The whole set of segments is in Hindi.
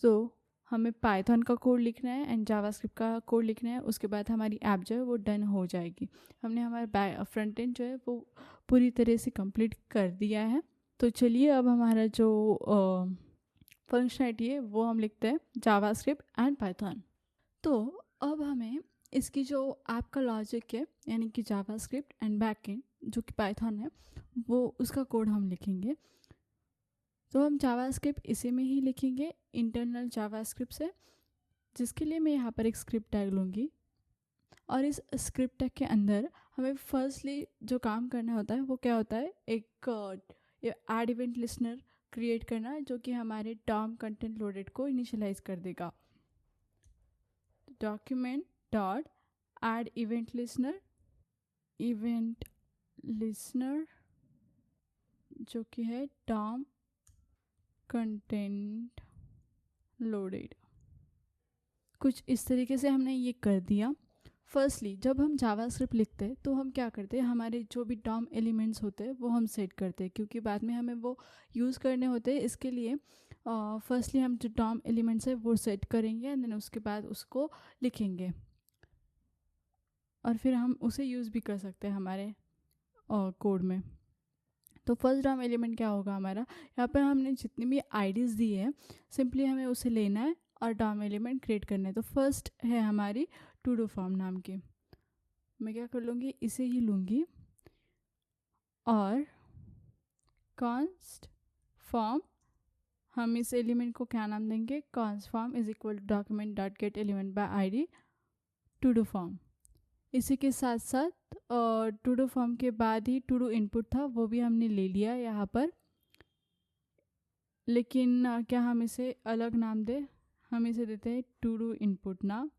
तो हमें पाइथन का कोड लिखना है एंड जावास्क्रिप्ट का कोड लिखना है, उसके बाद हमारी ऐप जो है वो डन हो जाएगी। हमने हमारा फ्रंट एंड जो है वो पूरी तरह से कंप्लीट कर दिया है। तो चलिए अब हमारा जो फंक्शनलिटी है वो हम लिखते हैं जावास्क्रिप्ट एंड पाइथन। तो अब हमें इसकी जो ऐप का लॉजिक है यानी कि जावास्क्रिप्ट एंड बैकएंड जो कि पाइथन है वो उसका कोड हम लिखेंगे। तो हम जावास्क्रिप्ट इसी में ही लिखेंगे इंटरनल जावास्क्रिप्ट से, जिसके लिए मैं यहाँ पर एक स्क्रिप्ट टैग लूँगी। और इस स्क्रिप्ट टैग के अंदर हमें फर्स्टली जो काम करना होता है वो क्या होता है, एक ऐड इवेंट लिस्नर क्रिएट करना जो कि हमारे डॉम कंटेंट लोडेड को इनिशियलाइज कर देगा। Document dot add event listener जो कि है डॉम कंटेंट लोडेड। कुछ इस तरीके से हमने ये कर दिया। फर्स्टली जब हम जावास्क्रिप्ट लिखते हैं तो हम क्या करते हैं, हमारे जो भी डॉम एलिमेंट्स होते हैं वो हम सेट करते हैं, क्योंकि बाद में हमें वो यूज़ करने होते हैं। इसके लिए फर्स्टली हम जो डॉम एलिमेंट्स है वो सेट करेंगे एंड देन उसके बाद उसको लिखेंगे और फिर हम उसे यूज़ भी कर सकते हैं हमारे कोड में। तो फर्स्ट डॉम एलिमेंट क्या होगा हमारा, यहाँ पर हमने जितनी भी आईडीज़ दी है सिंपली हमें उसे लेना है और डॉम एलिमेंट क्रिएट करना है। तो फर्स्ट है हमारी टू डू फॉर्म नाम की, मैं क्या कर लूँगी, इसे ही लूँगी और कॉन्स्ट फॉर्म, हम इस एलिमेंट को क्या नाम देंगे, const form is equal to document dot get element by ID to do form. इसी के साथ साथ टू डू फॉर्म के बाद ही टू डू इनपुट था वो भी हमने ले लिया यहाँ पर, लेकिन क्या हम इसे अलग नाम दें, हम इसे देते हैं टू डू इनपुट नाम।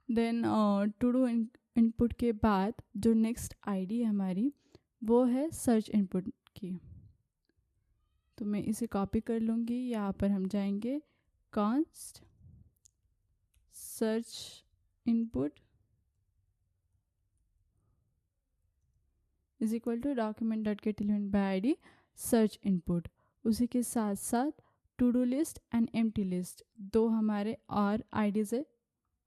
देन टू डू इनपुट के बाद जो नेक्स्ट आईडी हमारी वो है सर्च इनपुट की। तो मैं इसे कॉपी कर लूँगी, यहाँ पर हम जाएंगे const search input is equal to document dot get element by ID search input. उसी के साथ साथ to do list and empty list दो हमारे और आईडीज़ है,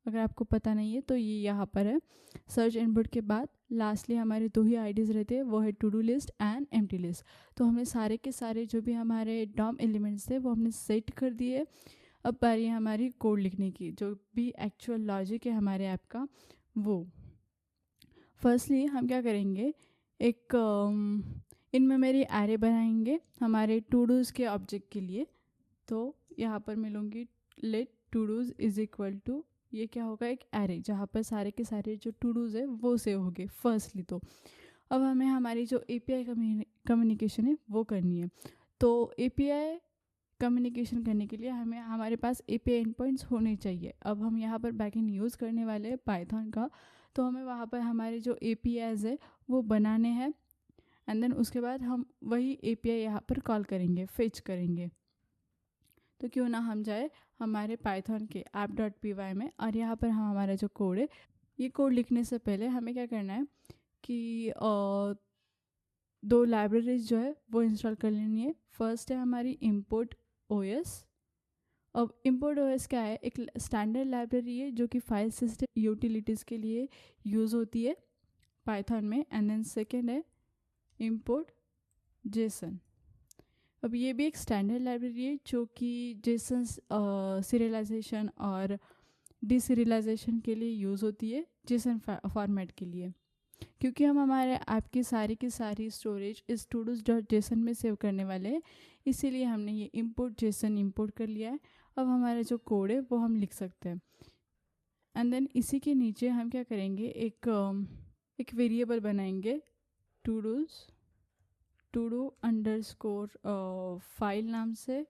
अगर आपको पता नहीं है तो ये यहाँ पर है। सर्च इनपुट के बाद लास्टली हमारे दो ही आईडीज़ रहते हैं, वो है to do list and empty list. तो हमने सारे के सारे जो भी हमारे डॉम एलिमेंट्स थे वो हमने सेट कर दिए। अब बारी है हमारी कोड लिखने की, जो भी एक्चुअल लॉजिक है हमारे ऐप का वो। फर्स्टली हम क्या करेंगे, एक इनमें मेरी एरे बनाएंगे हमारे टू डूज़ के ऑब्जेक्ट के लिए। तो यहाँ पर मैं लूँगी let to dos is equal to, ये क्या होगा, एक एरे जहाँ पर सारे के सारे जो टू डूज़ है वो सेव हो गए फर्स्टली। तो अब हमें हमारी जो एपीआई कम्युनिकेशन है वो करनी है। तो एपीआई कम्युनिकेशन करने के लिए हमें हमारे पास एपीआई एंडपॉइंट्स होने चाहिए। अब हम यहाँ पर बैकएंड यूज़ करने वाले हैं पाइथन का, तो हमें वहाँ पर हमारे जो एपीआईज है वो बनाने हैं एंड देन उसके बाद हम वही एपीआई यहाँ पर कॉल करेंगे, फेच करेंगे। तो क्यों ना हम जाए हमारे पाइथन के app.py में और यहाँ पर हम हमारा जो कोड है, ये कोड लिखने से पहले हमें क्या करना है कि दो लाइब्रेरीज जो है वो इंस्टॉल कर लेनी है। फर्स्ट है हमारी import OS। अब import OS क्या है, एक स्टैंडर्ड लाइब्रेरी है जो कि फाइल सिस्टम यूटिलिटीज़ के लिए यूज़ होती है पाइथन में। एंड देन सेकेंड है import JSON। अब ये भी एक स्टैंडर्ड लाइब्रेरी है जो कि जेसन सीरियलाइजेशन और डिसीरियलाइजेशन के लिए यूज़ होती है, जेसन फॉर्मेट के लिए। क्योंकि हम हमारे ऐप की सारी स्टोरेज इस todos.json में सेव करने वाले हैं, इसीलिए हमने ये import JSON इंपोर्ट कर लिया है। अब हमारा जो कोड है वो हम लिख सकते हैं एंड देन इसी के नीचे हम क्या करेंगे, एक वेरिएबल बनाएंगे टू डू अंडरस्कोर फाइल नाम से,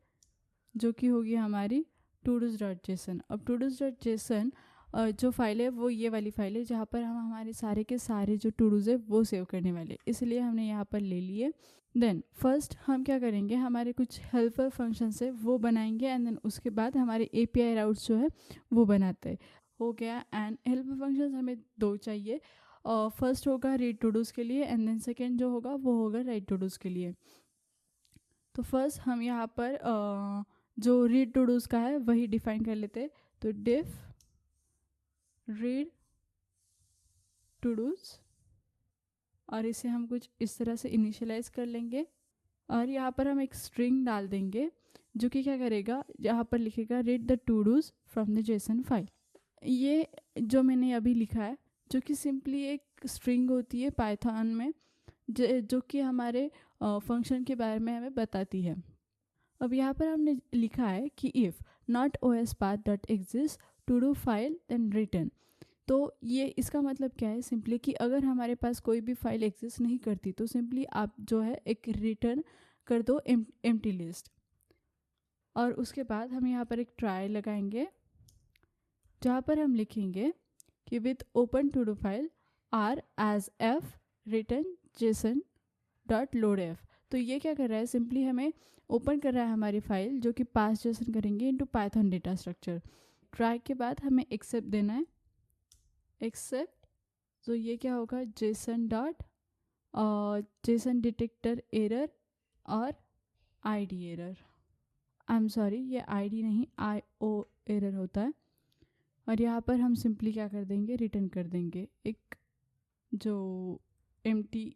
जो कि होगी हमारी todos.json। अब todos.json जो फाइल है वो ये वाली फाइल है जहाँ पर हम हमारे सारे के सारे जो टू डूज़ है वो सेव करने वाले, इसलिए हमने यहाँ पर ले लिए। देन फर्स्ट हम क्या करेंगे, हमारे कुछ हेल्पर फंक्शंस है वो बनाएंगे एंड देन उसके बाद हमारे एपीआई राउट्स जो है वो बनाते हैं। हो गया। एंड हेल्पर फंक्शंस हमें दो चाहिए, और फर्स्ट होगा रीड टू डूज़ के लिए एंड देन सेकेंड जो होगा वो होगा राइट टू डूज़ के लिए। तो फर्स्ट हम यहाँ पर जो रीड टू डूज का है वही डिफाइन कर लेते हैं। तो डिफ रीड टू डूज, और इसे हम कुछ इस तरह से इनिशियलाइज कर लेंगे और यहाँ पर हम एक स्ट्रिंग डाल देंगे जो कि क्या करेगा, यहाँ पर लिखेगा read the to dos from the JSON file. ये जो मैंने अभी लिखा है जो कि सिंपली एक स्ट्रिंग होती है पाइथन में जो कि हमारे फंक्शन के बारे में हमें बताती है। अब यहाँ पर हमने लिखा है कि if not os path dot exist to do file then return. तो ये इसका मतलब क्या है, सिंपली कि अगर हमारे पास कोई भी फाइल एग्जिस्ट नहीं करती तो सिंपली आप जो है एक रिटर्न कर दो एम्प्टी लिस्ट। और उसके बाद हम यहाँ पर एक ट्राई लगाएंगे जहाँ पर हम लिखेंगे कि with open to do file R as F return JSON dot load F. तो ये क्या कर रहा है, सिंपली हमें ओपन कर रहा है हमारी फाइल जो कि पास जेसन करेंगे into Python data structure. Try के बाद हमें एक्सेप्ट देना है, एक्सेप्ट। तो ये क्या होगा, JSON dot JSON detector error और ID error. I am sorry, ये आईडी नहीं IO एरर होता है। और यहाँ पर हम सिंपली क्या कर देंगे, रिटर्न कर देंगे एक जो एम्प्टी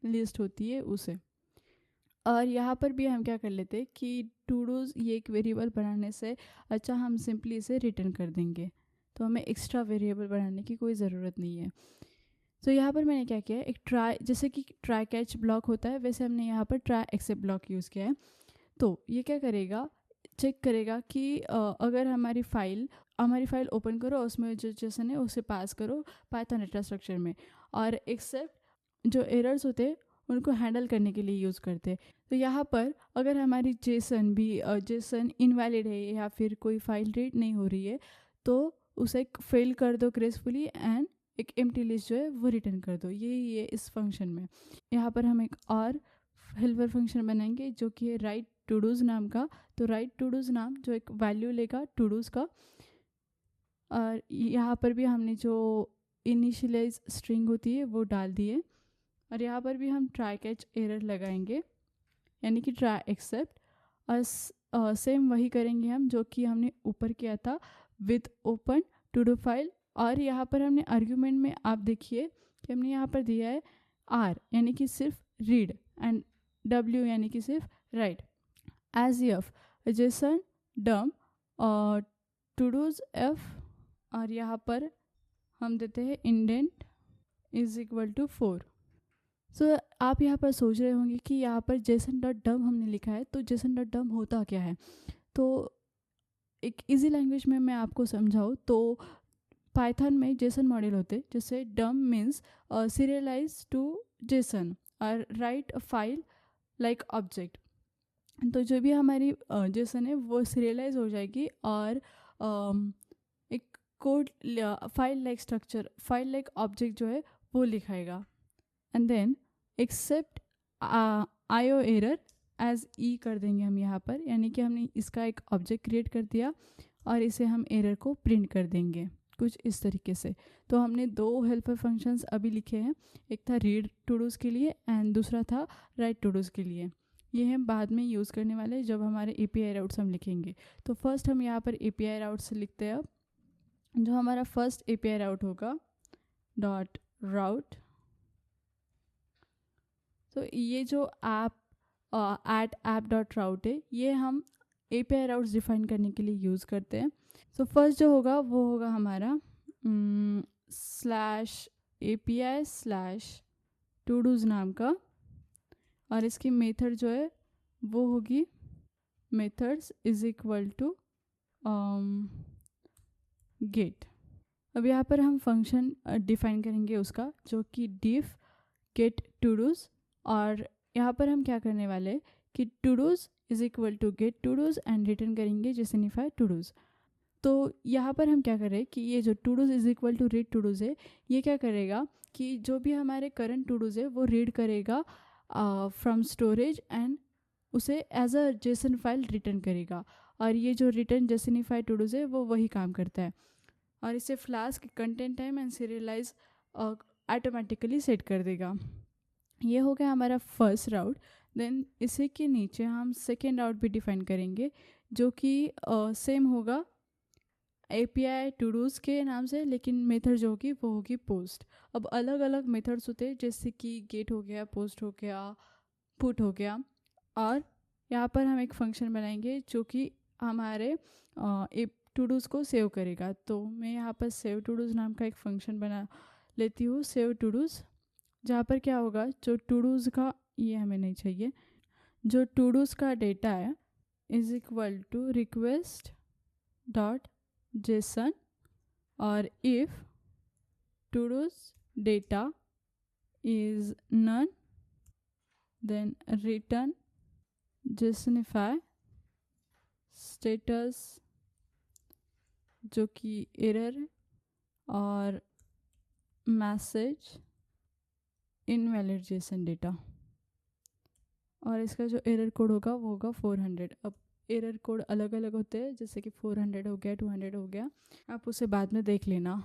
लिस्ट होती है उसे। और यहाँ पर भी हम क्या कर लेते हैं कि टू डूज ये एक वेरिएबल बनाने से अच्छा हम सिंपली इसे रिटर्न कर देंगे, तो हमें एक्स्ट्रा वेरिएबल बनाने की कोई ज़रूरत नहीं है। तो यहाँ पर मैंने क्या किया है, एक ट्राई, जैसे कि ट्राई कैच ब्लॉक होता है वैसे हमने यहाँ पर ट्राई एक्सेप्ट ब्लॉक यूज़ किया है। तो ये क्या करेगा, चेक करेगा कि अगर हमारी फाइल ओपन करो, उसमें जो जेसन है उसे पास करो पाइथन डेटा स्ट्रक्चर में, और एक्सेप्ट जो एरर्स होते हैं उनको हैंडल करने के लिए यूज़ करते हैं। तो यहाँ पर अगर हमारी जेसन इनवैलिड है या फिर कोई फाइल रीड नहीं हो रही है तो उसे फेल कर दो ग्रेसफुली एंड एक एम्प्टी लिस्ट जो है वो रिटर्न कर दो। ये इस फंक्शन में। यहाँ पर हम एक और हेल्पर फंक्शन बनाएंगे जो कि है राइट टू डूज नाम का। तो राइट टू डूज नाम जो एक वैल्यू लेगा टू डूज का, और यहाँ पर भी हमने जो इनिशियलाइज स्ट्रिंग होती है वो डाल दी है। और यहाँ पर भी हम ट्राई कैच एरर लगाएंगे यानी कि ट्राई एक्सेप्ट, और सेम वही करेंगे हम जो कि हमने ऊपर किया था with open to do file. और यहाँ पर हमने आर्ग्यूमेंट में आप देखिए कि हमने यहाँ पर दिया है आर यानी कि सिर्फ रीड एंड डब्ल्यू यानी कि सिर्फ राइट एज एफ जेसन डम और टू डूज एफ। और यहाँ पर हम देते हैं इंडेंट इज इक्वल टू 4। सो आप यहाँ पर सोच रहे होंगे कि यहाँ पर जेसन डॉट डम हमने लिखा है, तो जेसन डॉट डम होता क्या है। तो एक इजी लैंग्वेज में मैं आपको समझाऊँ तो पाइथन में जेसन मॉड्यूल होते हैं, जैसे डम मीन्स सीरियलाइज टू जेसन और right a file like object. तो जो भी हमारी जेसन है वो सीरियलाइज हो जाएगी और एक code file like structure, file like object जो है वो लिखाएगा। And then except IO error as e कर देंगे हम यहाँ पर, यानी कि हमने इसका एक ऑब्जेक्ट क्रिएट कर दिया और इसे हम एरर को प्रिंट कर देंगे कुछ इस तरीके से। तो हमने दो हेल्पर फंक्शंस अभी लिखे हैं, एक था रीड टू डूज के लिए एंड दूसरा था राइट टू डूज के लिए। ये हम बाद में यूज़ करने वाले हैं जब हमारे API राउट्स हम लिखेंगे। तो फर्स्ट हम यहाँ पर API राउट्स लिखते हैं। अब जो हमारा फर्स्ट API राउट होगा डॉट राउट, तो ये जो @app.route है ये हम API राउट्स डिफाइन करने के लिए यूज़ करते हैं। तो फर्स्ट जो होगा वो होगा हमारा /API/todos नाम का, और इसकी मेथड जो है वो होगी methods is equal to get. अब यहाँ पर हम फंक्शन डिफाइन करेंगे उसका जो कि डिफ गेट टूडूज, और यहाँ पर हम क्या करने वाले हैं कि todos is equal to get todos and return करेंगे जेसनिफाई टूडूज। तो यहाँ पर हम क्या कर रहे हैं कि ये जो टूडूज इज इक्वल टू रीड टूडूज है ये क्या करेगा कि जो भी हमारे करंट टूडूज है वो रीड करेगा फ्रॉम स्टोरेज एंड उसे as a JSON file return करेगा। और ये जो रिटर्न जेसनिफाई टूडूज है वो वही काम करता है, और इसे flask content time and serialised automatically set कर देगा। ये हो गया हमारा फर्स्ट राउट। देन इसी के नीचे हम सेकेंड आउट भी डिफाइन करेंगे जो कि सेम होगा API टू डूज़ के नाम से, लेकिन मेथड जो होगी वो होगी पोस्ट। अब अलग अलग मेथड्स होते हैं जैसे कि गेट हो गया, पोस्ट हो गया, पुट हो गया, और यहाँ पर हम एक फंक्शन बनाएंगे जो कि हमारे टू डूज़ को सेव करेगा। तो मैं यहाँ पर सेव टू डूज़ नाम का एक फंक्शन बना लेती हूँ, सेव टू डूज़, जहाँ पर क्या होगा, जो टू डूज़ का, ये हमें नहीं चाहिए, जो टू डूज़ का डेटा है is equal to request dot JSON, और if todos data is none then return jasonify status जो कि एरर है, और मैसेज इनवैलिड जेसन डेटा, और इसका जो एरर कोड होगा वो होगा 400। अब एरर कोड अलग अलग होते हैं, जैसे कि 400 हो गया, 200 हो गया, आप उसे बाद में देख लेना।